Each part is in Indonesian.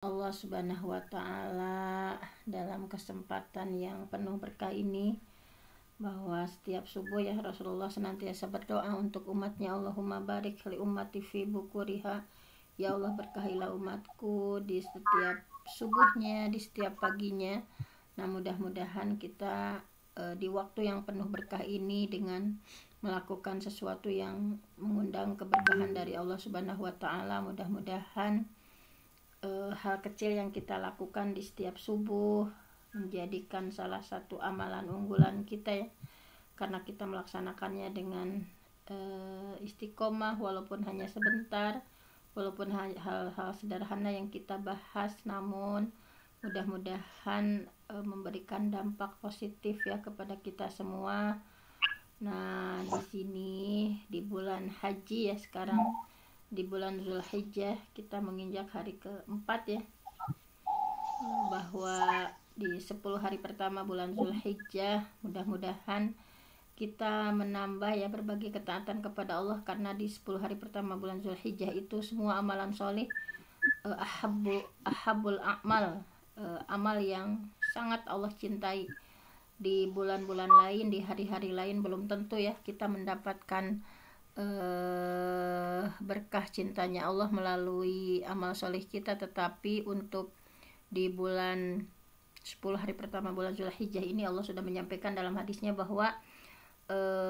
Allah Subhanahu wa Ta'ala dalam kesempatan yang penuh berkah ini, bahwa setiap subuh ya Rasulullah senantiasa berdoa untuk umatnya. Allahumma barik li ummati fi bukuriha, ya Allah berkahilah umatku di setiap subuhnya, di setiap paginya. Nah, mudah-mudahan kita di waktu yang penuh berkah ini dengan melakukan sesuatu yang mengundang keberkahan dari Allah Subhanahu wa Ta'ala, mudah-mudahan hal kecil yang kita lakukan di setiap subuh menjadikan salah satu amalan unggulan kita ya, karena kita melaksanakannya dengan istiqomah, walaupun hanya sebentar, walaupun hal-hal sederhana yang kita bahas, namun mudah-mudahan memberikan dampak positif ya kepada kita semua. Nah, di sini di bulan haji ya, sekarang di bulan Zulhijjah kita menginjak hari keempat ya, bahwa di 10 hari pertama bulan Zulhijjah mudah-mudahan kita menambah ya berbagai ketaatan kepada Allah, karena di 10 hari pertama bulan Zulhijjah itu semua amalan soleh, ahabul amal, amal yang sangat Allah cintai. Di bulan-bulan lain, di hari-hari lain belum tentu ya kita mendapatkan berkah cintanya Allah melalui amal soleh kita, tetapi untuk di bulan 10 hari pertama bulan Zulhijjah ini Allah sudah menyampaikan dalam hadisnya bahwa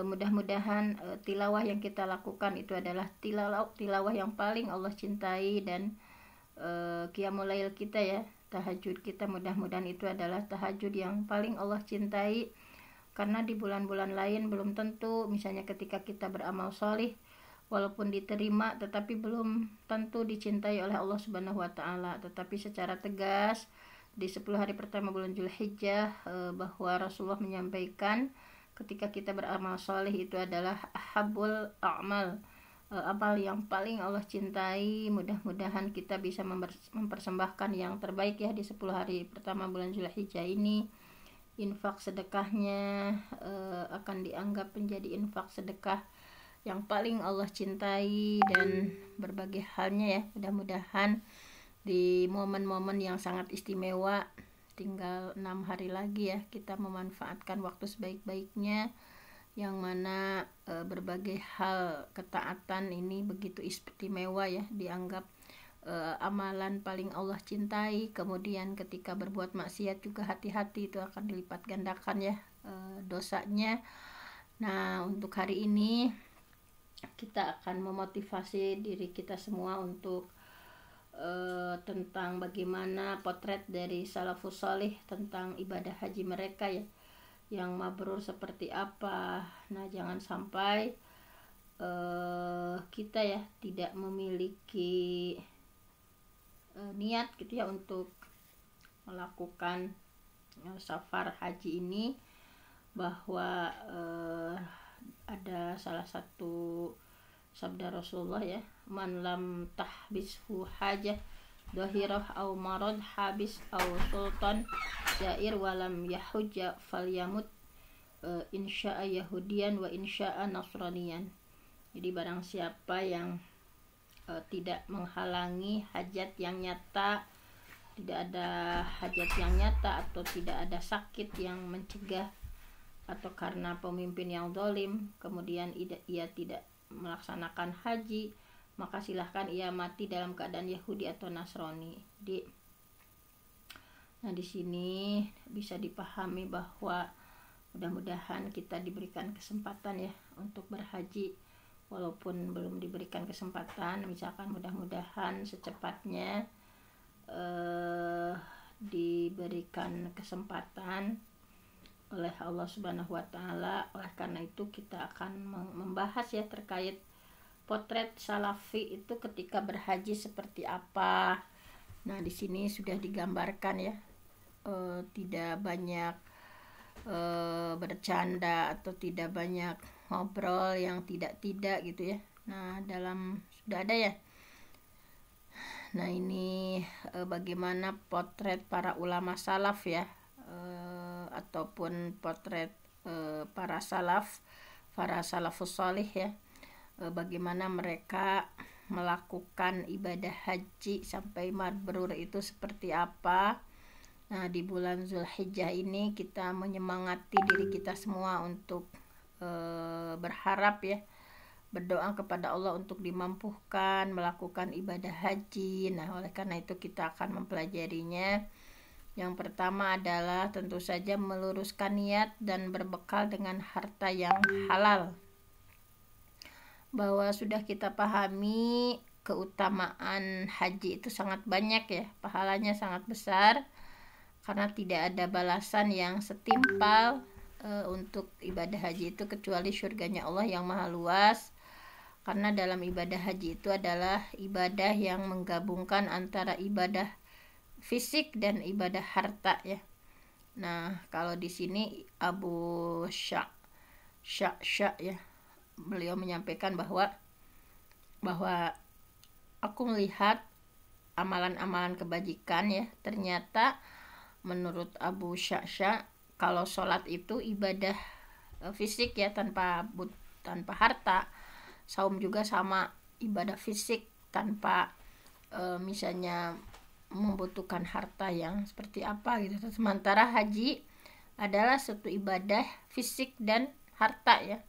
mudah-mudahan tilawah yang kita lakukan itu adalah tilawah yang paling Allah cintai, dan qiyamul lail kita ya, tahajud kita, mudah-mudahan itu adalah tahajud yang paling Allah cintai. Karena di bulan-bulan lain belum tentu, misalnya ketika kita beramal solih walaupun diterima tetapi belum tentu dicintai oleh Allah Subhanahu wa Ta'ala. Tetapi secara tegas di 10 hari pertama bulan Zulhijjah bahwa Rasulullah menyampaikan ketika kita beramal solih itu adalah ahabul a'mal, amal yang paling Allah cintai. Mudah-mudahan kita bisa mempersembahkan yang terbaik ya di 10 hari pertama bulan Zulhijjah ini. Infak sedekahnya akan dianggap menjadi infak sedekah yang paling Allah cintai, dan berbagai halnya ya. Mudah-mudahan di momen-momen yang sangat istimewa, tinggal 6 hari lagi ya, kita memanfaatkan waktu sebaik-baiknya, yang mana berbagai hal ketaatan ini begitu istimewa ya, dianggap amalan paling Allah cintai. Kemudian ketika berbuat maksiat juga hati-hati, itu akan dilipat gandakan ya dosanya. Nah, untuk hari ini kita akan memotivasi diri kita semua untuk tentang bagaimana potret dari salafus salih tentang ibadah haji mereka ya, yang mabrur seperti apa. Nah, jangan sampai kita ya tidak memiliki niat gitu ya untuk melakukan safar haji ini, bahwa ada salah satu sabda Rasulullah ya, man lam tahbishu hajah dohirah au marad habis au sultan jair walam yahujja falyamut insya'a yahudian wa insya'a nasranian. Jadi barang siapa yang tidak menghalangi hajat yang nyata, tidak ada hajat yang nyata, atau tidak ada sakit yang mencegah, atau karena pemimpin yang zalim kemudian ia tidak melaksanakan haji, maka silahkan ia mati dalam keadaan Yahudi atau Nasrani. Nah, di sini bisa dipahami bahwa mudah-mudahan kita diberikan kesempatan ya untuk berhaji, walaupun belum diberikan kesempatan, misalkan mudah-mudahan secepatnya diberikan kesempatan oleh Allah Subhanahu wa Ta'ala. Oleh karena itu kita akan membahas ya terkait potret salafi itu ketika berhaji seperti apa. Nah, di sini sudah digambarkan ya, tidak banyak bercanda atau tidak banyak ngobrol yang tidak gitu ya. Nah, sudah ada ya. Nah, ini bagaimana potret para ulama salaf ya, ataupun potret para salafus salih ya, bagaimana mereka melakukan ibadah haji sampai mabrur itu seperti apa. Nah, di bulan Zulhijjah ini kita menyemangati diri kita semua untuk berharap ya, berdoa kepada Allah untuk dimampukan melakukan ibadah haji. Nah, oleh karena itu kita akan mempelajarinya. Yang pertama adalah tentu saja meluruskan niat dan berbekal dengan harta yang halal. Bahwa sudah kita pahami keutamaan haji itu sangat banyak ya, pahalanya sangat besar, karena tidak ada balasan yang setimpal untuk ibadah haji itu kecuali surganya Allah yang maha luas. Karena dalam ibadah haji itu adalah ibadah yang menggabungkan antara ibadah fisik dan ibadah harta ya. Nah, kalau di sini Abu Sya ya, beliau menyampaikan bahwa aku melihat amalan-amalan kebajikan ya, ternyata menurut Abu Sya kalau sholat itu ibadah fisik ya, tanpa harta. Saum juga sama, ibadah fisik tanpa misalnya membutuhkan harta yang seperti apa gitu. Sementara haji adalah suatu ibadah fisik dan harta ya.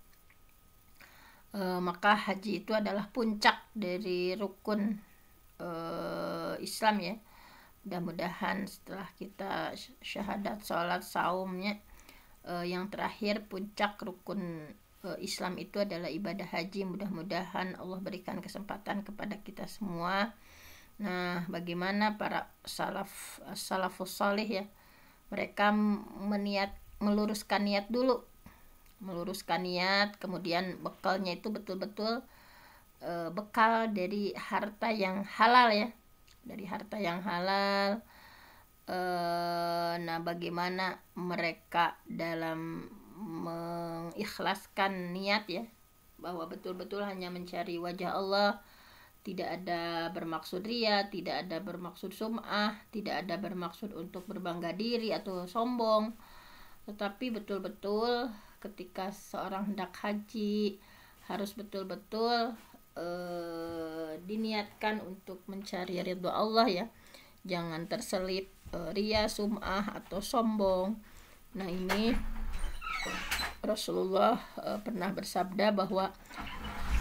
Maka haji itu adalah puncak dari rukun Islam ya. Mudah-mudahan setelah kita syahadat, sholat, saumnya, yang terakhir puncak rukun Islam itu adalah ibadah haji. Mudah-mudahan Allah berikan kesempatan kepada kita semua. Nah, bagaimana para salafus salih ya, mereka meluruskan niat dulu, kemudian bekalnya itu betul-betul bekal dari harta yang halal ya, nah, bagaimana mereka dalam mengikhlaskan niat ya, bahwa betul-betul hanya mencari wajah Allah, tidak ada bermaksud ria, tidak ada bermaksud sum'ah, tidak ada bermaksud untuk berbangga diri atau sombong, tetapi betul-betul ketika seorang hendak haji harus betul-betul diniatkan untuk mencari ridho Allah ya, jangan terselip ria, sum'ah atau sombong. Nah, ini Rasulullah pernah bersabda bahwa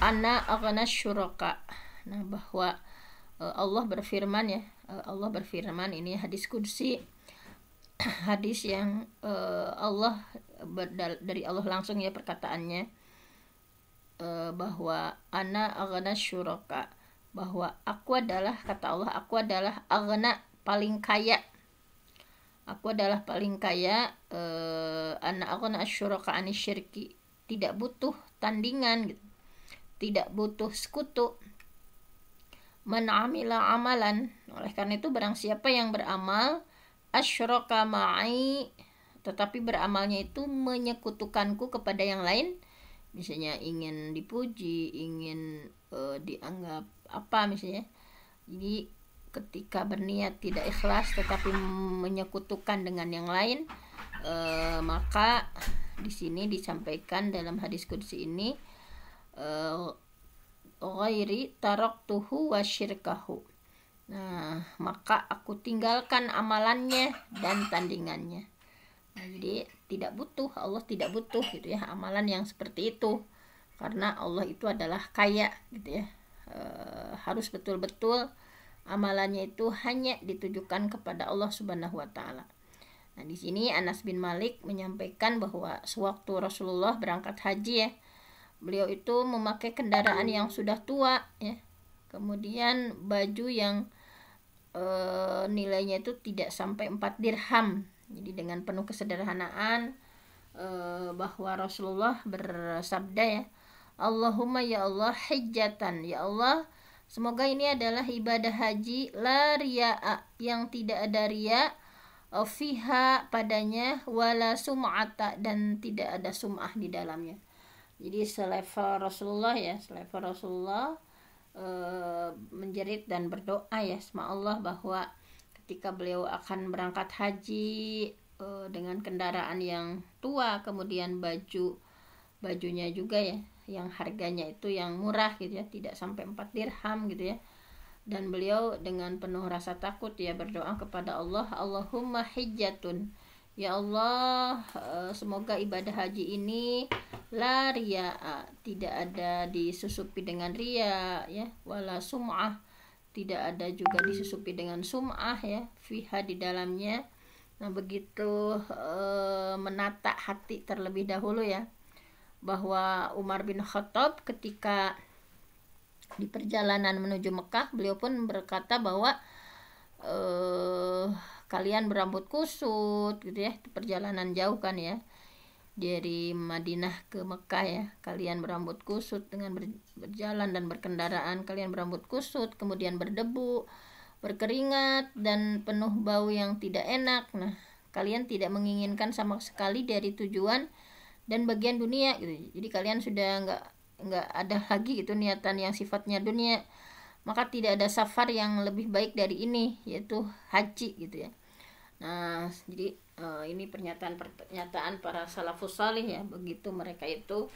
ana aghna syuraka. Nah, bahwa Allah berfirman ya, Allah berfirman, ini hadis qudsi, hadis yang Allah dari Allah langsung ya perkataannya, bahwa ana aghna syuraka, bahwa aku adalah, kata Allah, aku adalah aghna, paling kaya, aku adalah paling kaya, ana aghna syuraka anisyirki, tidak butuh tandingan gitu, tidak butuh sekutu. Man amila amalan, oleh karena itu barang siapa yang beramal asyraka ma'i, tetapi beramalnya itu menyekutukanku kepada yang lain, misalnya ingin dipuji, ingin dianggap apa misalnya. Jadi ketika berniat tidak ikhlas tetapi menyekutukan dengan yang lain, maka di sini disampaikan dalam hadis qudsi ini, ghairi taraktuhu wa syirkahu. Nah, maka aku tinggalkan amalannya dan tandingannya. Nah, jadi Allah tidak butuh gitu ya amalan yang seperti itu, karena Allah itu adalah kaya gitu ya. Harus betul-betul amalannya itu hanya ditujukan kepada Allah Subhanahu wa taala. Nah, di sini Anas bin Malik menyampaikan bahwa sewaktu Rasulullah berangkat haji ya, beliau itu memakai kendaraan yang sudah tua ya, kemudian baju yang nilainya itu tidak sampai 4 dirham. Jadi dengan penuh kesederhanaan, bahwa Rasulullah bersabda ya, Allahumma ya Allah hijjatan, ya Allah semoga ini adalah ibadah haji la riya'a, yang tidak ada riya, fiha padanya, wala sum'ata, dan tidak ada sum'ah di dalamnya. Jadi selevel Rasulullah ya, menjerit dan berdoa ya sama Allah bahwa ketika beliau akan berangkat haji dengan kendaraan yang tua, kemudian bajunya juga ya yang harganya itu yang murah gitu ya, tidak sampai 4 dirham gitu ya. Dan beliau dengan penuh rasa takut ya berdoa kepada Allah, Allahumma hijjatun, ya Allah, semoga ibadah haji ini la riya'a, tidak ada disusupi dengan riya ya, wala sum'ah, tidak ada juga disusupi dengan sum'ah ya, fiha di dalamnya. Nah begitu menata hati terlebih dahulu ya, bahwa Umar bin Khattab ketika di perjalanan menuju Mekah, beliau pun berkata bahwa kalian berambut kusut gitu ya, perjalanan jauh kan ya, dari Madinah ke Mekah ya, kalian berambut kusut dengan berjalan dan berkendaraan, kalian berambut kusut, kemudian berdebu, berkeringat, dan penuh bau yang tidak enak. Nah kalian tidak menginginkan sama sekali dari tujuan dan bagian dunia gitu, jadi kalian sudah nggak ada lagi gitu niatan yang sifatnya dunia, maka tidak ada safar yang lebih baik dari ini, yaitu haji gitu ya. Nah jadi ini pernyataan para salafus salih ya, begitu mereka itu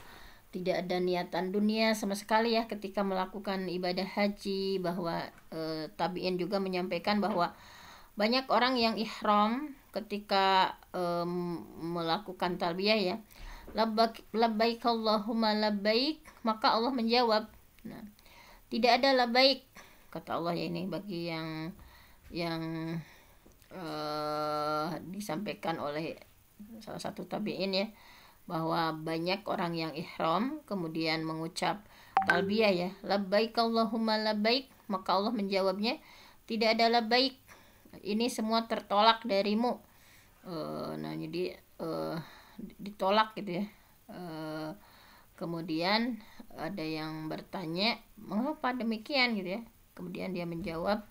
tidak ada niatan dunia sama sekali ya ketika melakukan ibadah haji. Bahwa tabi'in juga menyampaikan bahwa banyak orang yang ihram ketika melakukan talbiyah ya, labbaik Allahumma labbaik, maka Allah menjawab. Nah, tidak ada labbaik kata Allah ya, ini bagi yang disampaikan oleh salah satu tabi'in ya, bahwa banyak orang yang ihram kemudian mengucap talbiyah ya, labbaik Allahumma labbaik, maka Allah menjawabnya tidak ada labbaik, ini semua tertolak darimu. Nah jadi ditolak gitu ya. Kemudian ada yang bertanya mengapa demikian gitu ya, kemudian dia menjawab,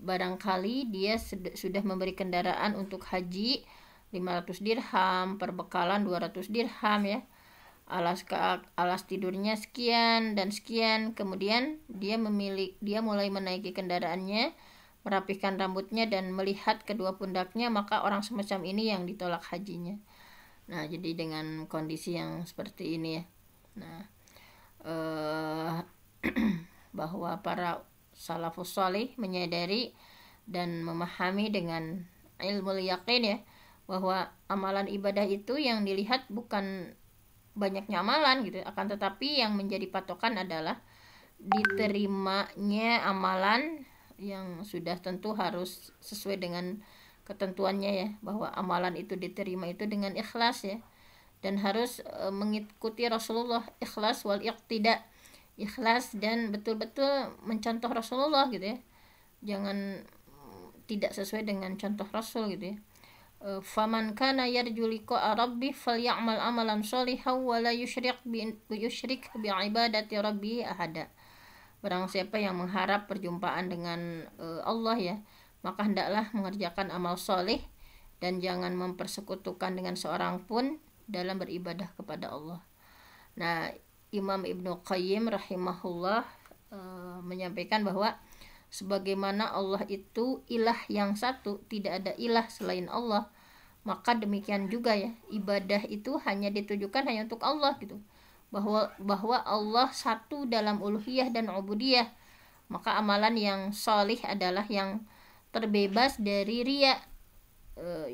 barangkali dia sudah memberi kendaraan untuk haji 500 dirham, perbekalan 200 dirham ya, alas tidurnya sekian dan sekian, kemudian dia mulai menaiki kendaraannya, merapihkan rambutnya dan melihat kedua pundaknya, maka orang semacam ini yang ditolak hajinya. Nah jadi dengan kondisi yang seperti ini ya, nah bahwa para salafus salih menyadari dan memahami dengan ilmu yakin ya, bahwa amalan ibadah itu yang dilihat bukan banyaknya amalan gitu, akan tetapi yang menjadi patokan adalah diterimanya amalan yang sudah tentu harus sesuai dengan ketentuannya ya, bahwa amalan itu diterima itu dengan ikhlas ya, dan harus mengikuti Rasulullah, ikhlas wal iqtida, ikhlas dan betul-betul mencontoh Rasulullah gitu ya, jangan tidak sesuai dengan contoh Rasul gitu ya. Faman kana yarju liqa'a rabbih falyamal amalan sholihan wa la yusyrik bi ibadati rabbih ahada. Barang siapa yang mengharap perjumpaan dengan Allah ya, maka hendaklah mengerjakan amal soleh dan jangan mempersekutukan dengan seorang pun dalam beribadah kepada Allah. Nah Imam Ibnu Qayyim rahimahullah menyampaikan bahwa sebagaimana Allah itu ilah yang satu, tidak ada ilah selain Allah, maka demikian juga ya, ibadah itu hanya ditujukan hanya untuk Allah gitu, bahwa Allah satu dalam uluhiyah dan ubudiyah, maka amalan yang solih adalah yang terbebas dari riya,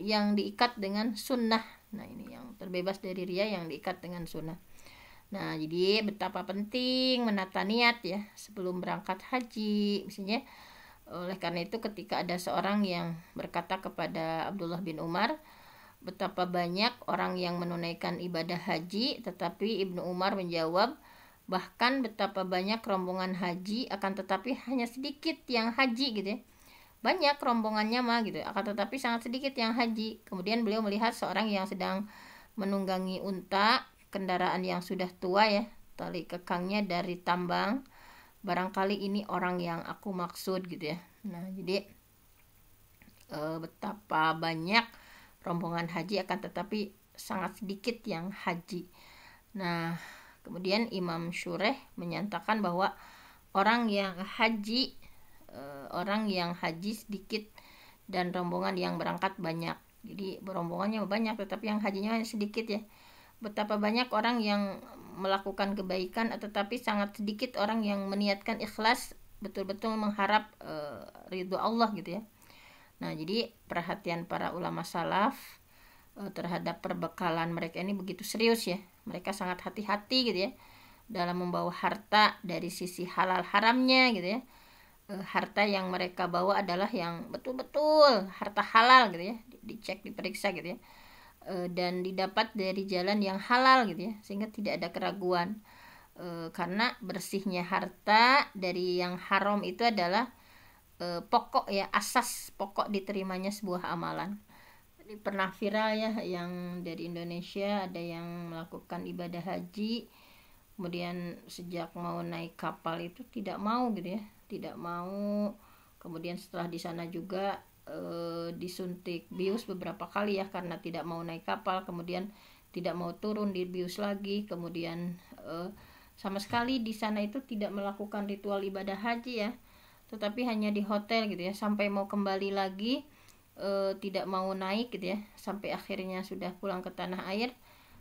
yang diikat dengan sunnah. Nah ini yang terbebas dari riya yang diikat dengan sunnah. Nah jadi betapa penting menata niat ya sebelum berangkat haji misalnya. Oleh karena itu ketika ada seorang yang berkata kepada Abdullah bin Umar, betapa banyak orang yang menunaikan ibadah haji, tetapi Ibnu Umar menjawab, bahkan betapa banyak rombongan haji akan tetapi hanya sedikit yang haji gitu ya. Banyak rombongannya mah gitu, akan tetapi sangat sedikit yang haji. Kemudian beliau melihat seorang yang sedang menunggangi unta, kendaraan yang sudah tua ya, tali kekangnya dari tambang. Barangkali ini orang yang aku maksud gitu ya. Nah jadi betapa banyak rombongan haji akan tetapi sangat sedikit yang haji. Nah kemudian Imam Syureh menyatakan bahwa orang yang haji sedikit dan rombongan yang berangkat banyak. Jadi rombongannya banyak tetapi yang hajinya hanya sedikit ya. Betapa banyak orang yang melakukan kebaikan, tetapi sangat sedikit orang yang meniatkan ikhlas betul-betul mengharap ridho Allah gitu ya. Nah, jadi perhatian para ulama salaf terhadap perbekalan mereka ini begitu serius ya. Mereka sangat hati-hati gitu ya dalam membawa harta dari sisi halal haramnya gitu ya. Harta yang mereka bawa adalah yang betul-betul harta halal gitu ya, dicek, diperiksa gitu ya, dan didapat dari jalan yang halal gitu ya, sehingga tidak ada keraguan. Karena bersihnya harta dari yang haram itu adalah pokok ya, asas pokok diterimanya sebuah amalan. Ini pernah viral ya, yang dari Indonesia ada yang melakukan ibadah haji, kemudian sejak mau naik kapal itu tidak mau gitu ya, tidak mau. Kemudian setelah di sana juga disuntik bius beberapa kali ya, karena tidak mau naik kapal, kemudian tidak mau turun di bius lagi, kemudian sama sekali di sana itu tidak melakukan ritual ibadah haji ya, tetapi hanya di hotel gitu ya, sampai mau kembali lagi tidak mau naik gitu ya, sampai akhirnya sudah pulang ke tanah air.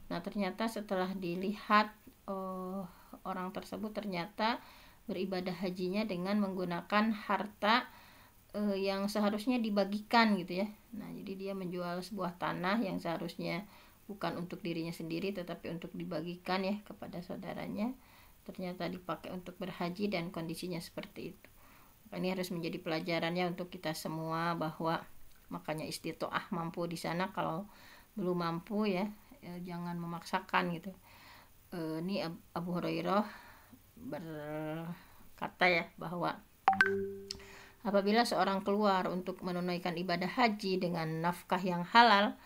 Nah, ternyata setelah dilihat orang tersebut ternyata beribadah hajinya dengan menggunakan harta yang seharusnya dibagikan gitu ya. Nah, jadi dia menjual sebuah tanah yang seharusnya bukan untuk dirinya sendiri tetapi untuk dibagikan ya kepada saudaranya, ternyata dipakai untuk berhaji dan kondisinya seperti itu. Ini harus menjadi pelajarannya untuk kita semua, bahwa makanya istitoah, mampu di sana. Kalau belum mampu ya jangan memaksakan gitu. Ini Abu Hurairah berkata ya, bahwa apabila seorang keluar untuk menunaikan ibadah haji dengan nafkah yang halal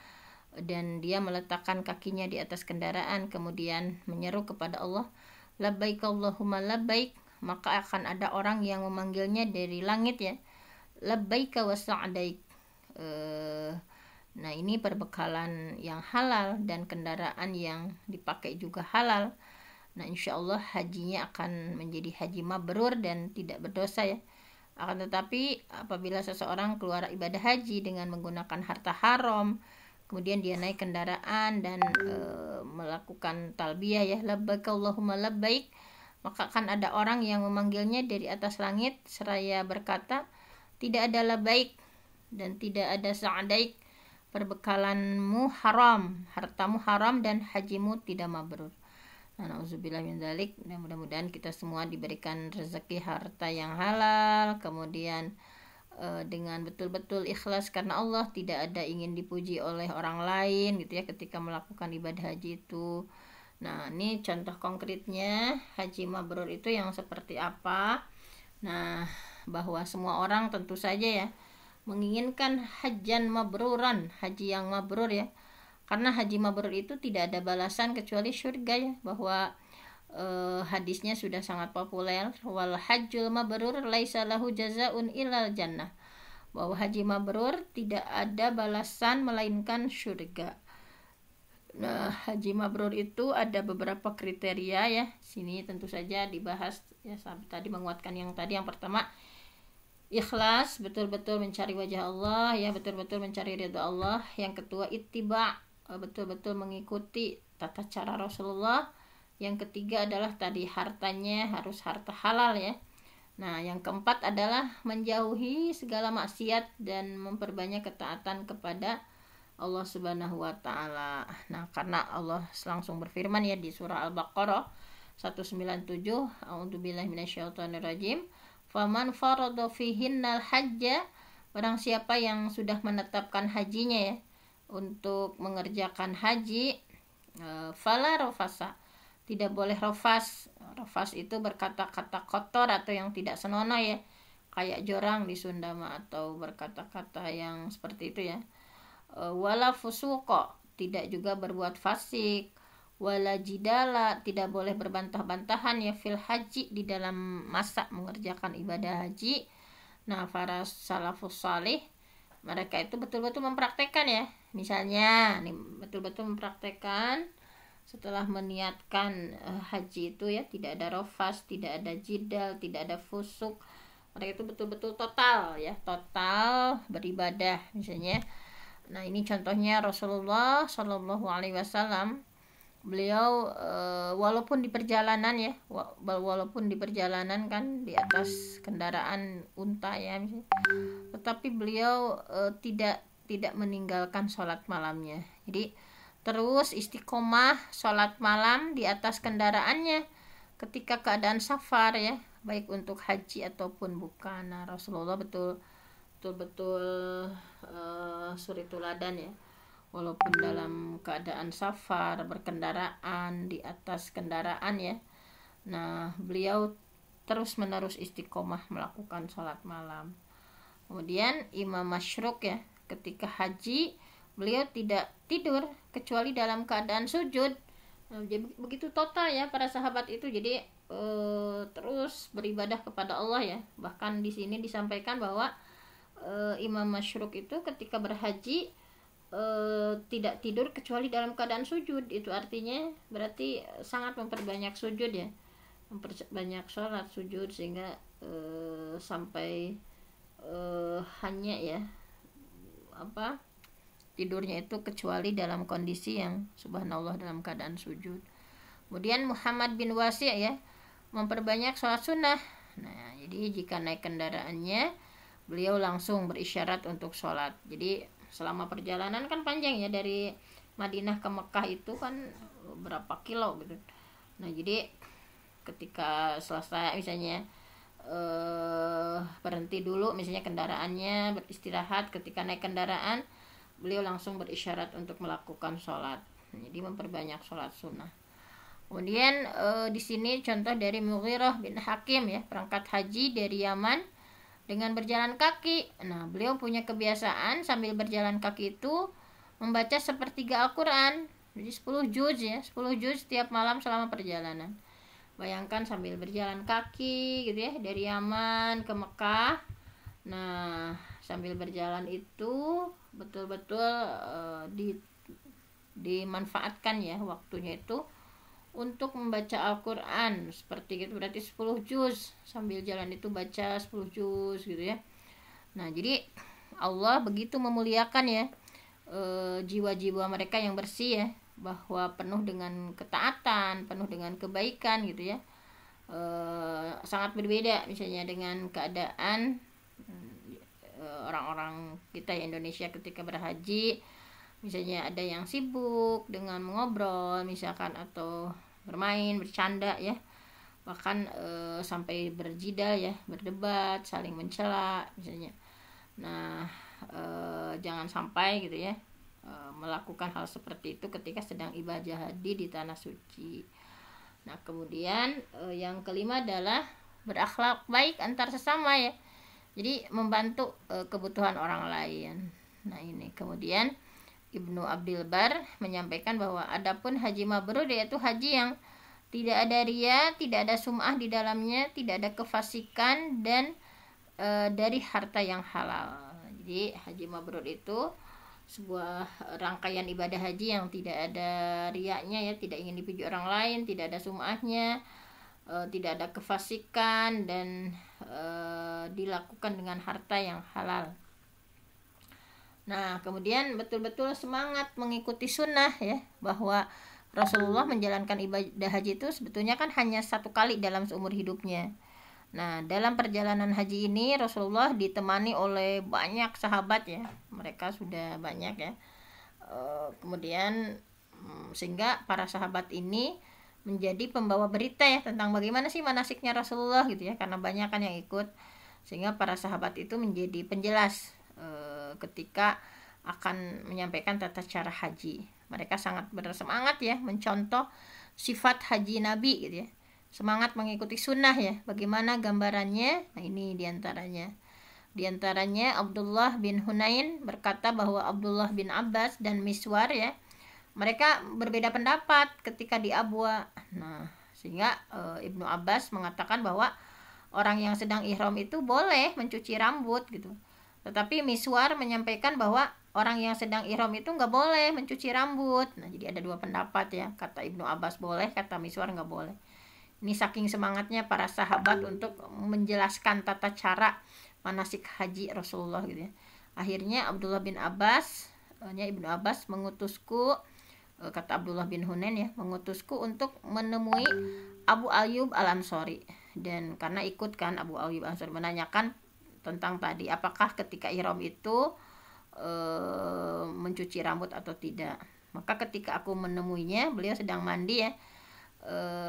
dan dia meletakkan kakinya di atas kendaraan kemudian menyeru kepada Allah, labbaik Allahumma labbaik, maka akan ada orang yang memanggilnya dari langit ya, labbaika wa sa'daik. Nah, ini perbekalan yang halal dan kendaraan yang dipakai juga halal. Nah, insya Allah hajinya akan menjadi haji mabrur dan tidak berdosa ya. Akan tetapi apabila seseorang keluar ibadah haji dengan menggunakan harta haram, kemudian dia naik kendaraan dan melakukan talbiyah ya, labbaik Allahumma labbaik, maka akan ada orang yang memanggilnya dari atas langit seraya berkata, tidak ada labbaik dan tidak ada sa'daik, perbekalanmu haram, hartamu haram dan hajimu tidak mabrur. Nah, na'udzubillah min dzalik. Mudah-mudahan kita semua diberikan rezeki harta yang halal, kemudian dengan betul-betul ikhlas karena Allah, tidak ada ingin dipuji oleh orang lain gitu ya ketika melakukan ibadah haji itu. Nah, ini contoh konkretnya haji mabrur itu yang seperti apa. Nah, bahwa semua orang tentu saja ya menginginkan hajan mabruran, haji yang mabrur ya. Karena haji mabrur itu tidak ada balasan kecuali surga ya, bahwa hadisnya sudah sangat populer, wal hajjul mabrur laisa lahu jazaun illal jannah, bahwa haji mabrur tidak ada balasan melainkan surga. Nah, haji mabrur itu ada beberapa kriteria ya. Sini tentu saja dibahas ya, sampai tadi menguatkan yang tadi. Yang pertama, ikhlas, betul-betul mencari wajah Allah ya, betul-betul mencari ridha Allah. Yang kedua, ittiba, betul-betul mengikuti tata cara Rasulullah. Yang ketiga adalah tadi hartanya harus harta halal ya. Nah, yang keempat adalah menjauhi segala maksiat dan memperbanyak ketaatan kepada Allah Subhanahu wa taala. Nah, karena Allah langsung berfirman ya di surah Al-Baqarah 197, a'udzubillahi minasyaitonirrajim, faman farada fihinnal hajja, barang siapa yang sudah menetapkan hajinya ya, untuk mengerjakan haji, fala rafasa, tidak boleh rafas. Rafas itu berkata-kata kotor atau yang tidak senonoh ya, kayak jorang di Sunda atau berkata-kata yang seperti itu ya. Wala fusuqa, tidak juga berbuat fasik. Wala jidala, tidak boleh berbantah-bantahan ya fil haji, di dalam masa mengerjakan ibadah haji. Nah, para salafus salih mereka itu betul-betul mempraktekkan ya. Misalnya nih, betul-betul mempraktekkan setelah meniatkan haji itu ya, tidak ada rafas, tidak ada jidal, tidak ada fusuk. Mereka itu betul-betul total ya, total beribadah misalnya. Nah, ini contohnya Rasulullah Shallallahu Alaihi Wasallam beliau walaupun di perjalanan ya, walaupun di perjalanan kan di atas kendaraan unta ya misalnya, tetapi beliau tidak meninggalkan sholat malamnya. Jadi terus istiqomah sholat malam di atas kendaraannya ketika keadaan safar ya, baik untuk haji ataupun bukan. Nah, Rasulullah betul-betul suri teladan ya, walaupun dalam keadaan safar berkendaraan di atas kendaraan ya. Nah, beliau terus menerus istiqomah melakukan sholat malam. Kemudian Imam Masyruk ya, ketika haji beliau tidak tidur kecuali dalam keadaan sujud. Nah, jadi begitu total ya para sahabat itu, jadi terus beribadah kepada Allah ya. Bahkan di sini disampaikan bahwa Imam Masyruk itu ketika berhaji tidak tidur kecuali dalam keadaan sujud. Itu artinya berarti sangat memperbanyak sujud ya, memperbanyak sholat sujud, sehingga sampai hanya ya tidurnya itu kecuali dalam kondisi yang subhanallah dalam keadaan sujud. Kemudian Muhammad bin Wasi' ya, memperbanyak sholat sunnah. Nah, jadi jika naik kendaraannya beliau langsung berisyarat untuk sholat. Jadi selama perjalanan kan panjang ya, dari Madinah ke Mekah itu kan berapa kilo gitu. Nah, jadi ketika selesai misalnya berhenti dulu misalnya kendaraannya, beristirahat, ketika naik kendaraan beliau langsung berisyarat untuk melakukan sholat. Jadi memperbanyak sholat sunnah. Kemudian di sini contoh dari Mughirah bin Hakim ya, berangkat haji dari Yaman dengan berjalan kaki. Nah, beliau punya kebiasaan sambil berjalan kaki itu membaca sepertiga Al-Quran. Jadi 10 juz ya, 10 juz setiap malam selama perjalanan. Bayangkan sambil berjalan kaki gitu ya, dari Yaman ke Mekah. Nah, sambil berjalan itu betul-betul dimanfaatkan ya waktunya itu untuk membaca Al-Quran seperti itu, berarti 10 juz sambil jalan itu baca 10 juz gitu ya. Nah, jadi Allah begitu memuliakan ya jiwa-jiwa mereka yang bersih ya, bahwa penuh dengan ketaatan, penuh dengan kebaikan gitu ya. Sangat berbeda misalnya dengan keadaan orang-orang kita ya Indonesia ketika berhaji, misalnya ada yang sibuk dengan mengobrol misalkan, atau bermain, bercanda ya, bahkan sampai berjidal ya, berdebat, saling mencela misalnya. Nah, jangan sampai gitu ya melakukan hal seperti itu ketika sedang ibadah haji di tanah suci. Nah, kemudian yang kelima adalah berakhlak baik antar sesama ya, jadi membantu kebutuhan orang lain. Nah, ini kemudian Ibnu Abdil Bar menyampaikan bahwa adapun haji mabrur yaitu haji yang tidak ada riya, tidak ada sum'ah di dalamnya, tidak ada kefasikan, dan dari harta yang halal. Jadi haji mabrur itu sebuah rangkaian ibadah haji yang tidak ada riyanya ya, tidak ingin dipuji orang lain, tidak ada sum'ahnya, tidak ada kefasikan, dan dilakukan dengan harta yang halal. Nah, kemudian betul-betul semangat mengikuti sunnah ya, bahwa Rasulullah menjalankan ibadah haji itu sebetulnya kan hanya satu kali dalam seumur hidupnya. Nah, dalam perjalanan haji ini Rasulullah ditemani oleh banyak sahabat ya, mereka sudah banyak ya. Kemudian sehingga para sahabat ini menjadi pembawa berita ya tentang bagaimana sih manasiknya Rasulullah gitu ya, karena banyak kan yang ikut, sehingga para sahabat itu menjadi penjelas ketika akan menyampaikan tata cara haji. Mereka sangat bersemangat ya mencontoh sifat haji Nabi gitu ya, semangat mengikuti sunnah ya, bagaimana gambarannya. Nah, ini diantaranya Abdullah bin Hunain berkata bahwa Abdullah bin Abbas dan Miswar ya, mereka berbeda pendapat ketika di Abwa. Nah, sehingga Ibnu Abbas mengatakan bahwa orang yang sedang ihram itu boleh mencuci rambut gitu, tetapi Miswar menyampaikan bahwa orang yang sedang ihram itu nggak boleh mencuci rambut. Nah, jadi ada dua pendapat ya, kata Ibnu Abbas boleh, kata Miswar nggak boleh. Ini saking semangatnya para sahabat untuk menjelaskan tata cara manasik haji Rasulullah gitu ya. Akhirnya Ibnu Abbas mengutusku kata Abdullah bin Hunain ya, mengutusku untuk menemui Abu Ayyub Al-Ansari. Dan karena ikut kan Abu Ayyub Al-Ansari menanyakan tentang tadi apakah ketika ihram itu mencuci rambut atau tidak. Maka ketika aku menemuinya, beliau sedang mandi ya,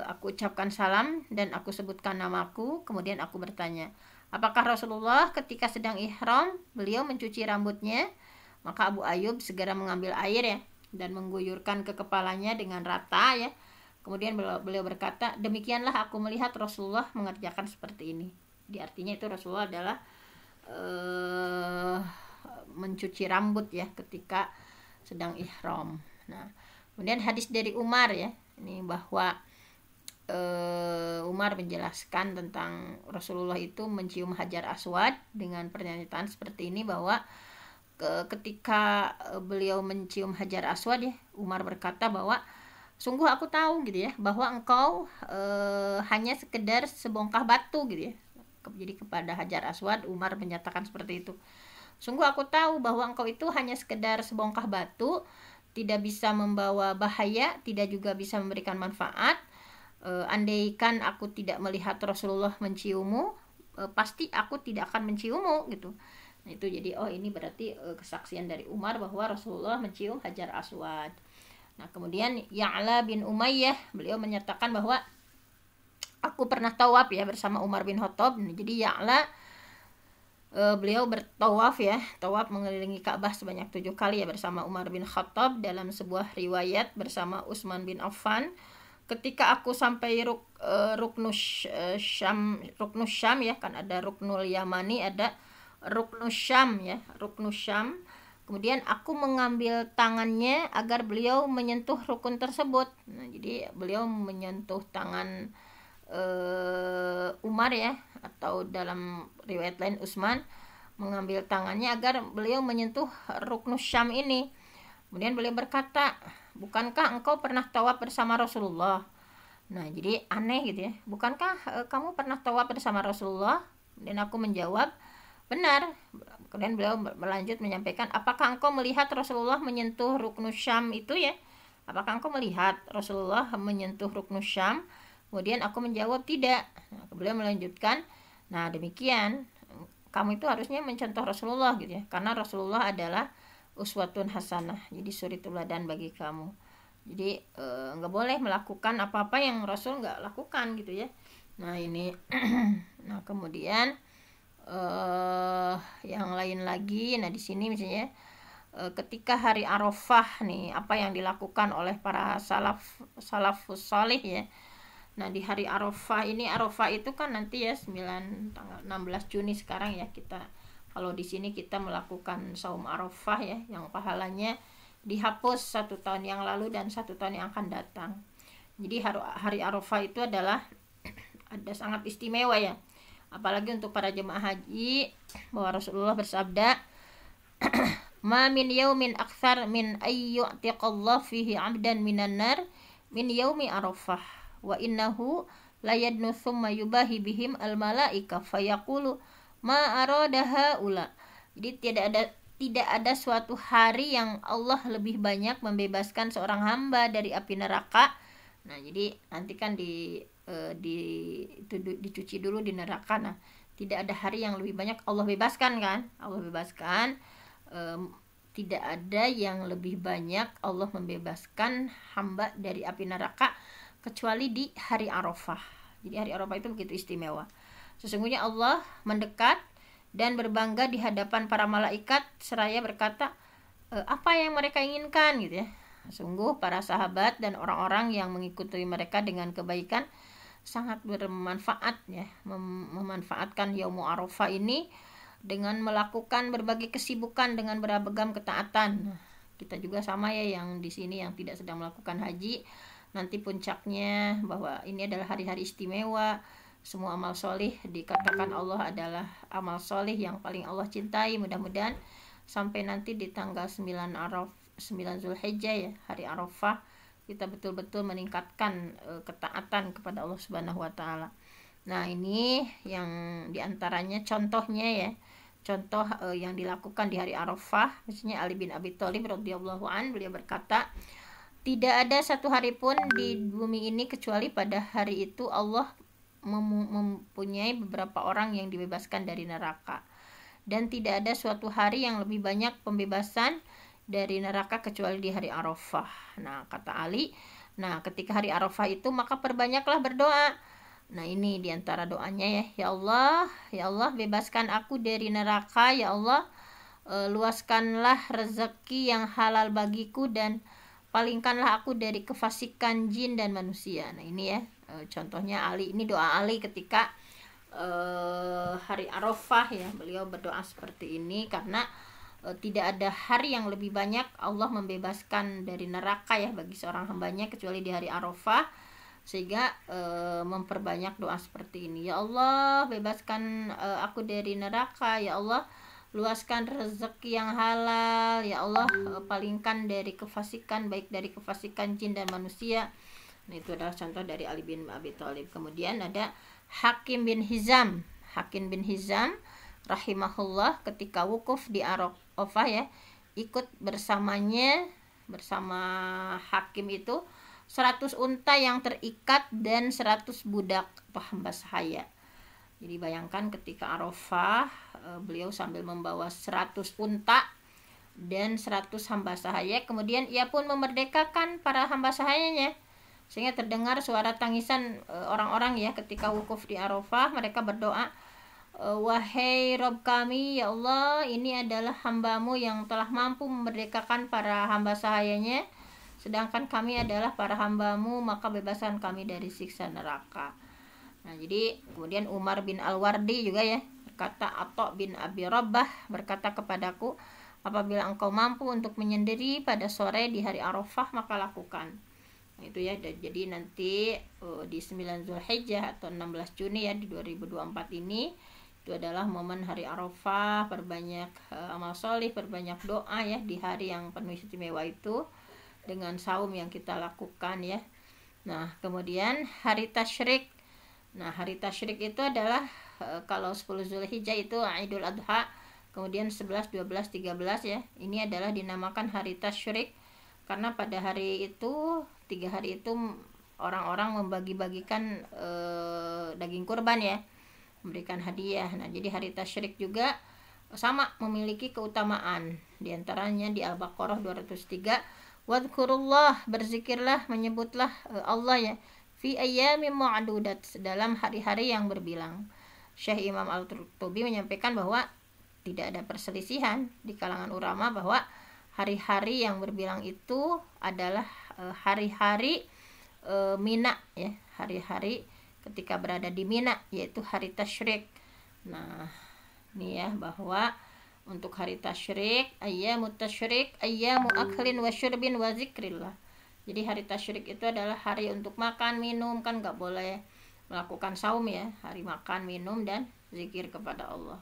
aku ucapkan salam dan aku sebutkan namaku. Kemudian aku bertanya, apakah Rasulullah ketika sedang ihram beliau mencuci rambutnya? Maka Abu Ayyub segera mengambil air ya dan mengguyurkan ke kepalanya dengan rata ya. Kemudian beliau berkata, demikianlah aku melihat Rasulullah mengerjakan seperti ini. Di artinya itu Rasulullah adalah mencuci rambut ya ketika sedang ihram. Nah, kemudian hadis dari Umar ya, ini bahwa Umar menjelaskan tentang Rasulullah itu mencium Hajar Aswad dengan pernyataan seperti ini, bahwa ketika beliau mencium Hajar Aswad ya, Umar berkata bahwa sungguh aku tahu gitu ya, bahwa engkau hanya sekedar sebongkah batu gitu ya. Jadi kepada Hajar Aswad Umar menyatakan seperti itu. Sungguh aku tahu bahwa engkau itu hanya sekedar sebongkah batu, tidak bisa membawa bahaya, tidak juga bisa memberikan manfaat. Andaikan aku tidak melihat Rasulullah menciummu, pasti aku tidak akan menciummu gitu. Nah, itu jadi ini berarti kesaksian dari Umar bahwa Rasulullah mencium Hajar Aswad. Nah, kemudian Ya'la bin Umayyah beliau menyatakan bahwa aku pernah tawaf ya bersama Umar bin Khattab. Jadi Ya'la beliau bertawaf ya, tawaf mengelilingi Ka'bah sebanyak 7 kali ya bersama Umar bin Khattab. Dalam sebuah riwayat bersama Utsman bin Affan, ketika aku sampai Ruknus Syam ya, kan ada Ruknul Yamani, ada Ruknus Syam ya, Ruknus Syam. Kemudian aku mengambil tangannya agar beliau menyentuh rukun tersebut. Nah, jadi beliau menyentuh tangan Umar ya, atau dalam riwayat lain Utsman mengambil tangannya agar beliau menyentuh Ruknus Syam ini. Kemudian beliau berkata, bukankah engkau pernah tawaf bersama Rasulullah? Nah, jadi aneh gitu ya, bukankah kamu pernah tawaf bersama Rasulullah? Dan aku menjawab, benar. Kemudian beliau melanjut menyampaikan, apakah engkau melihat Rasulullah menyentuh Ruknus Syam itu ya? Apakah engkau melihat Rasulullah menyentuh Ruknus Syam? Kemudian aku menjawab tidak. Nah, beliau melanjutkan, nah demikian kamu itu harusnya mencontoh Rasulullah gitu ya, karena Rasulullah adalah uswatun hasanah, jadi suri teladan bagi kamu. Jadi nggak boleh melakukan apa-apa yang Rasul nggak lakukan gitu ya. Nah ini nah kemudian yang lain lagi. Nah di sini misalnya ketika hari Arafah nih, apa yang dilakukan oleh para salafus salih ya. Nah di hari Arafah ini, Arafah itu kan nanti ya tanggal 16 Juni sekarang ya, kita kalau di sini kita melakukan saum Arafah ya, yang pahalanya dihapus 1 tahun yang lalu dan 1 tahun yang akan datang. Jadi hari Arafah itu adalah ada sangat istimewa ya, apalagi untuk para jemaah haji, bahwa Rasulullah bersabda, ma min yaumin aktsar min ayyu'tiqallahu fihi 'abdan minan nar min yaumi Arafah wa innahu la yadnu thumma yubahi bihim al malaika fayaqulu ma aradaha ula. Jadi tidak ada suatu hari yang Allah lebih banyak membebaskan seorang hamba dari api neraka. Nah, jadi nanti kan dicuci dulu di neraka. Nah, tidak ada hari yang lebih banyak Allah bebaskan kan? Allah bebaskan. Tidak ada yang lebih banyak Allah membebaskan hamba dari api neraka kecuali di hari Arafah. Jadi hari Arafah itu begitu istimewa. Sesungguhnya Allah mendekat dan berbangga di hadapan para malaikat seraya berkata, apa yang mereka inginkan gitu ya. Sungguh para sahabat dan orang-orang yang mengikuti mereka dengan kebaikan sangat bermanfaat ya, memanfaatkan Yaumul Arafah ini dengan melakukan berbagai kesibukan dengan beragam ketaatan. Nah, kita juga sama ya yang di sini yang tidak sedang melakukan haji, nanti puncaknya bahwa ini adalah hari-hari istimewa. Semua amal solih dikatakan Allah adalah amal solih yang paling Allah cintai. Mudah-mudahan sampai nanti di tanggal 9 Zulhijjah ya, hari Arafah, kita betul-betul meningkatkan ketaatan kepada Allah Subhanahu wa taala. Nah, ini yang diantaranya contohnya ya. Contoh yang dilakukan di hari Arafah, misalnya Ali bin Abi Thalib radhiyallahu an, beliau berkata, Tidak ada satu hari pun di bumi ini kecuali pada hari itu Allah mempunyai beberapa orang yang dibebaskan dari neraka. Dan tidak ada suatu hari yang lebih banyak pembebasan dari neraka kecuali di hari Arafah. Nah, kata Ali, nah ketika hari Arafah itu maka perbanyaklah berdoa. Nah, ini diantara doanya ya. Ya Allah bebaskan aku dari neraka, ya Allah luaskanlah rezeki yang halal bagiku dan palingkanlah aku dari kefasikan jin dan manusia. Nah, ini ya contohnya Ali, ini doa Ali ketika hari Arafah ya, beliau berdoa seperti ini karena tidak ada hari yang lebih banyak Allah membebaskan dari neraka ya bagi seorang hambanya kecuali di hari Arafah, sehingga memperbanyak doa seperti ini. Ya Allah bebaskan aku dari neraka, ya Allah luaskan rezeki yang halal, ya Allah palingkan dari kefasikan, baik dari kefasikan jin dan manusia. Nah, itu adalah contoh dari Ali bin Abi Thalib. Kemudian ada Hakim bin Hizam rahimahullah ketika wukuf di Arafah ya, ikut bersama Hakim itu 100 unta yang terikat dan 100 budak atau hamba sahaya. Jadi bayangkan ketika Arafah beliau sambil membawa 100 unta dan 100 hamba sahaya, kemudian ia pun memerdekakan para hamba sahayanya, sehingga terdengar suara tangisan orang-orang ya ketika wukuf di Arafah. Mereka berdoa, wahai Rob kami, ya Allah, ini adalah hambamu yang telah mampu memerdekakan para hamba sahayanya, sedangkan kami adalah para hambamu, maka bebaskan kami dari siksa neraka. Nah, jadi kemudian Umar bin Al-Wardi juga ya berkata, Atha bin Abi Rabbah berkata kepadaku, apabila engkau mampu untuk menyendiri pada sore di hari Arafah maka lakukan. Nah, itu ya, jadi nanti di 9 Zulhijjah atau 16 Juni ya di 2024 ini itu adalah momen hari Arafah, perbanyak amal solih, perbanyak doa ya di hari yang penuh istimewa itu dengan saum yang kita lakukan ya. Nah, kemudian hari tasyrik. Nah, hari tasyrik itu adalah kalau 10 Zulhijjah itu Idul Adha, kemudian 11, 12, 13 ya. Ini adalah dinamakan hari tasyrik karena pada hari itu, 3 hari itu orang-orang membagi-bagikan daging kurban ya, memberikan hadiah. Nah, jadi hari tasyrik juga sama memiliki keutamaan. Di antaranya di Al-Baqarah 203, wadhkurullah, berzikirlah, menyebutlah Allah ya, fi ayyamin ma'dudat, dalam hari-hari yang berbilang. Syekh Imam Al-Qurtubi menyampaikan bahwa tidak ada perselisihan di kalangan ulama bahwa hari-hari yang berbilang itu adalah hari-hari Mina ya, hari-hari ketika berada di Mina, yaitu hari tasyrik. Nah, ini ya bahwa untuk hari tasyrik, ayyamut tasyrik, ayyamu aklin wa syurbin wa zikrillah. Jadi hari tasyrik itu adalah hari untuk makan, minum, kan nggak boleh melakukan saum ya, hari makan, minum, dan zikir kepada Allah.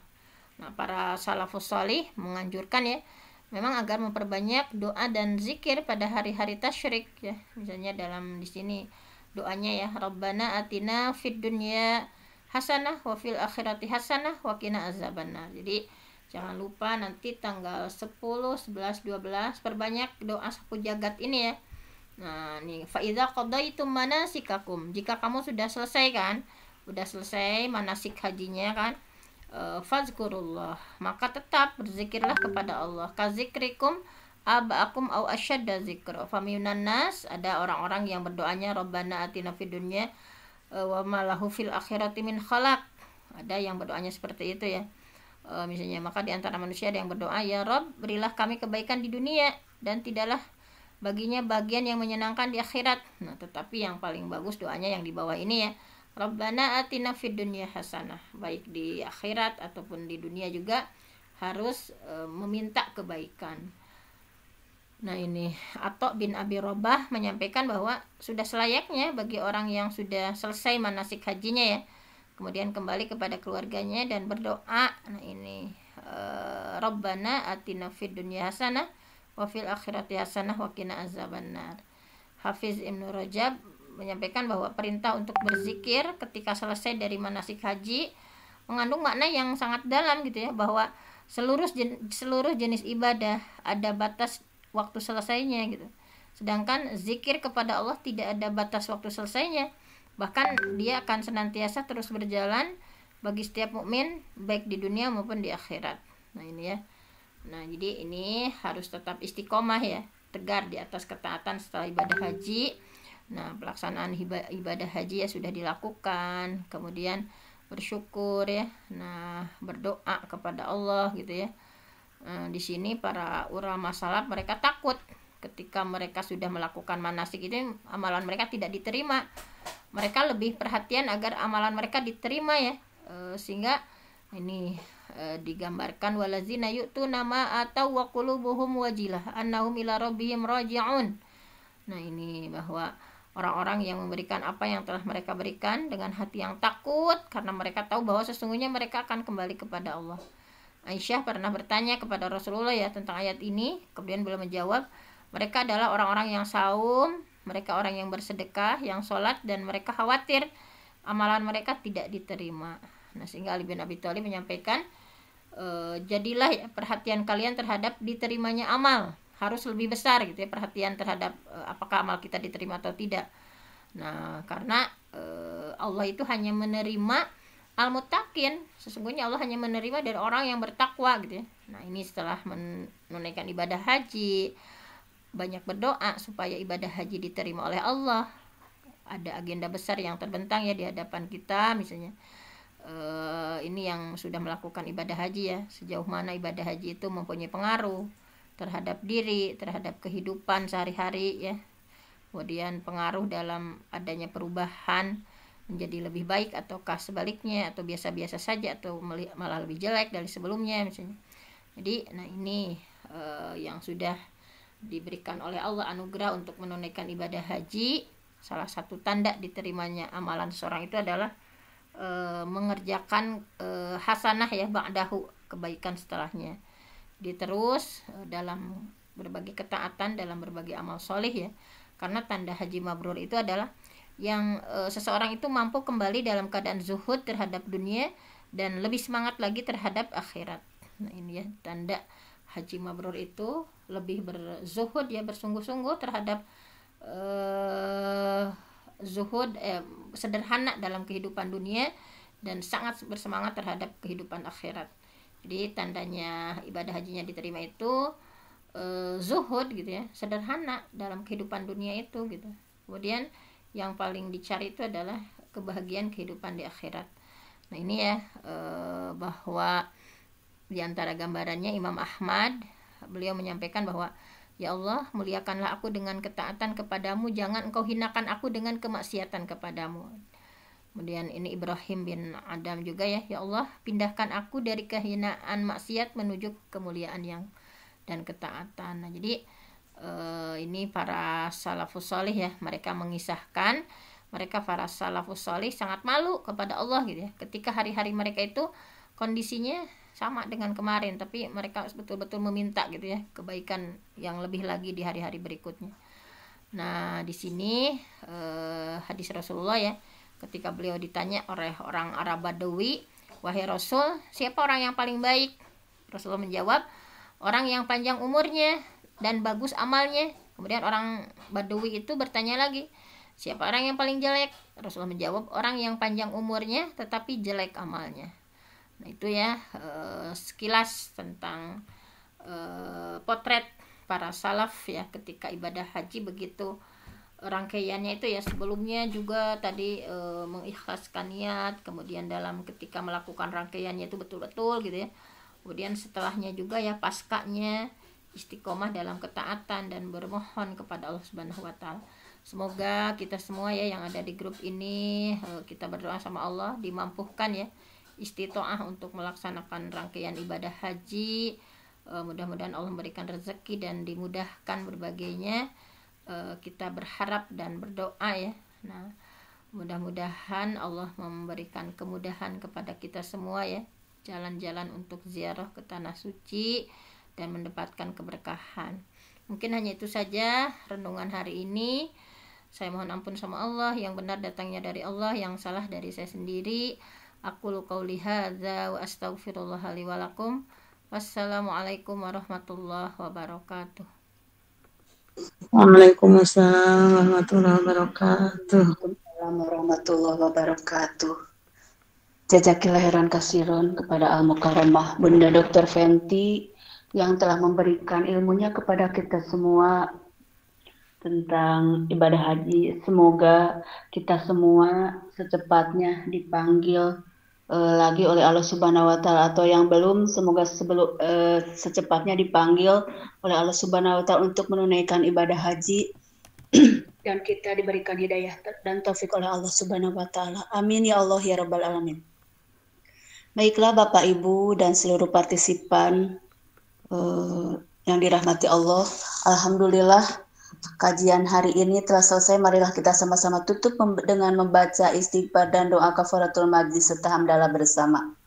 Nah, para salafus salih menganjurkan ya, memang agar memperbanyak doa dan zikir pada hari-hari tasyrik ya. Misalnya dalam di sini doanya ya, Rabbana atina fid dunya hasanah wa fil akhirati hasanah wa qina azabannar. Jadi jangan lupa nanti tanggal 10, 11, 12 perbanyak doa sapu jagat ini ya. Nah, nih fa idza qadaitum manasikakum, jika kamu sudah selesai kan, udah selesai manasik hajinya kan, fazkurullah, maka tetap berzikirlah kepada Allah, kazikrikum aba'akum au asyadda zikra. Faminan nas, ada orang-orang yang berdoanya Rabbana atina fid dunya wa ma lahu fil akhirati min khalaq. Ada yang berdoanya seperti itu ya. Misalnya, maka di antara manusia ada yang berdoa, ya Rabb, berilah kami kebaikan di dunia dan tidaklah baginya bagian yang menyenangkan di akhirat. Nah, tetapi yang paling bagus doanya yang di bawah ini ya, Rabbana atina fid dunya hasanah, baik di akhirat ataupun di dunia juga harus meminta kebaikan. Nah, ini Atha bin Abi Rabbah menyampaikan bahwa sudah selayaknya bagi orang yang sudah selesai manasik hajinya ya, kemudian kembali kepada keluarganya dan berdoa. Nah, ini Rabbana atina fid dunya hasanah wa fil akhirati hasanah wa qina azabannar. Hafiz Ibnu Rajab menyampaikan bahwa perintah untuk berzikir ketika selesai dari manasik haji mengandung makna yang sangat dalam gitu ya, bahwa seluruh jenis ibadah ada batas waktu selesainya gitu. Sedangkan zikir kepada Allah tidak ada batas waktu selesainya, bahkan dia akan senantiasa terus berjalan bagi setiap mukmin baik di dunia maupun di akhirat. Nah ini ya. Nah jadi ini harus tetap istiqomah ya, tegar di atas ketaatan setelah ibadah haji. Nah pelaksanaan ibadah haji ya sudah dilakukan, kemudian bersyukur ya, nah berdoa kepada Allah gitu ya. Nah, di sini para ulama salaf mereka takut ketika mereka sudah melakukan manasik itu amalan mereka tidak diterima. Mereka lebih perhatian agar amalan mereka diterima ya, sehingga ini digambarkan walazina yu'tuna ma atau wa qulubuhum wajilah annahum ila rabbihim raji'un. Nah ini bahwa orang-orang yang memberikan apa yang telah mereka berikan dengan hati yang takut karena mereka tahu bahwa sesungguhnya mereka akan kembali kepada Allah. Aisyah pernah bertanya kepada Rasulullah ya tentang ayat ini, kemudian beliau menjawab, mereka adalah orang-orang yang saum, mereka orang yang bersedekah, yang sholat, dan mereka khawatir amalan mereka tidak diterima. Nah sehingga Ali bin Abi Thalib menyampaikan, jadilah ya, perhatian kalian terhadap diterimanya amal harus lebih besar gitu ya, perhatian terhadap apakah amal kita diterima atau tidak. Nah karena Allah itu hanya menerima al-muttaqin, sesungguhnya Allah hanya menerima dari orang yang bertakwa gitu ya. Nah ini setelah menunaikan ibadah haji, banyak berdoa supaya ibadah haji diterima oleh Allah. Ada agenda besar yang terbentang ya di hadapan kita, misalnya ini yang sudah melakukan ibadah haji ya, sejauh mana ibadah haji itu mempunyai pengaruh terhadap diri, terhadap kehidupan sehari-hari ya. Kemudian pengaruh dalam adanya perubahan menjadi lebih baik ataukah sebaliknya, atau biasa-biasa saja atau malah lebih jelek dari sebelumnya misalnya. Jadi nah ini yang sudah diberikan oleh Allah anugerah untuk menunaikan ibadah haji. Salah satu tanda diterimanya amalan seorang itu adalah mengerjakan hasanah ya ba'dahu, kebaikan setelahnya. Diterus dalam berbagai ketaatan, dalam berbagai amal soleh ya. Karena tanda haji mabrur itu adalah yang seseorang itu mampu kembali dalam keadaan zuhud terhadap dunia dan lebih semangat lagi terhadap akhirat. Nah ini ya tanda haji mabrur itu, lebih berzuhud ya, bersungguh-sungguh terhadap zuhud sederhana dalam kehidupan dunia dan sangat bersemangat terhadap kehidupan akhirat. Jadi tandanya ibadah hajinya diterima itu zuhud gitu ya, sederhana dalam kehidupan dunia itu gitu. Kemudian yang paling dicari itu adalah kebahagiaan kehidupan di akhirat. Nah ini ya bahwa diantara gambarannya Imam Ahmad, beliau menyampaikan bahwa ya Allah, muliakanlah aku dengan ketaatan kepadamu, jangan engkau hinakan aku dengan kemaksiatan kepadamu. Kemudian ini Ibrahim bin Adam juga ya Allah, pindahkan aku dari kehinaan maksiat menuju kemuliaan yang dan ketaatan. Nah jadi ini para salafus salih ya, mereka mengisahkan mereka para salafus salih sangat malu kepada Allah gitu ya, ketika hari-hari mereka itu kondisinya sama dengan kemarin, tapi mereka betul-betul meminta gitu ya kebaikan yang lebih lagi di hari-hari berikutnya. Nah di sini hadis Rasulullah ya, ketika beliau ditanya oleh orang Arab Badawi, wahai Rasul, siapa orang yang paling baik? Rasulullah menjawab, orang yang panjang umurnya dan bagus amalnya. Kemudian orang Badawi itu bertanya lagi, siapa orang yang paling jelek? Rasulullah menjawab, orang yang panjang umurnya tetapi jelek amalnya. Nah itu ya sekilas tentang potret para salaf ya ketika ibadah haji. Begitu rangkaiannya itu ya, sebelumnya juga tadi mengikhlaskan niat, kemudian dalam ketika melakukan rangkaiannya itu betul-betul gitu ya, kemudian setelahnya juga ya paskanya istiqomah dalam ketaatan dan bermohon kepada Allah Subhanahu wa taala. Semoga kita semua ya yang ada di grup ini, kita berdoa sama Allah dimampuhkan ya istitoah untuk melaksanakan rangkaian ibadah haji. Mudah-mudahan Allah memberikan rezeki dan dimudahkan berbagainya. Kita berharap dan berdoa ya. Nah, mudah-mudahan Allah memberikan kemudahan kepada kita semua ya, jalan-jalan untuk ziarah ke tanah suci dan mendapatkan keberkahan. Mungkin hanya itu saja renungan hari ini. Saya mohon ampun sama Allah, yang benar datangnya dari Allah, yang salah dari saya sendiri. Aqulu qauli hadza wa astaghfirullah li wa lakum. Wassalamualaikum warahmatullahi wabarakatuh. Waalaikumsalam warahmatullahi wabarakatuh. Waalaikumsalam warahmatullahi wabarakatuh. Jazakillah khairan kasiron kepada Al-Mukarramah Bunda Dr. Fenty yang telah memberikan ilmunya kepada kita semua tentang ibadah haji. Semoga kita semua secepatnya dipanggil lagi oleh Allah Subhanahu wa taala, atau yang belum, semoga secepatnya dipanggil oleh Allah Subhanahu wa taala untuk menunaikan ibadah haji dan kita diberikan hidayah dan taufik oleh Allah Subhanahu wa taala. Amin ya Allah ya rabbal alamin. Baiklah Bapak Ibu dan seluruh partisipan yang dirahmati Allah, alhamdulillah kajian hari ini telah selesai. Marilah kita sama-sama tutup dengan membaca istighfar dan doa kafaratul majlis serta hamdalah bersama.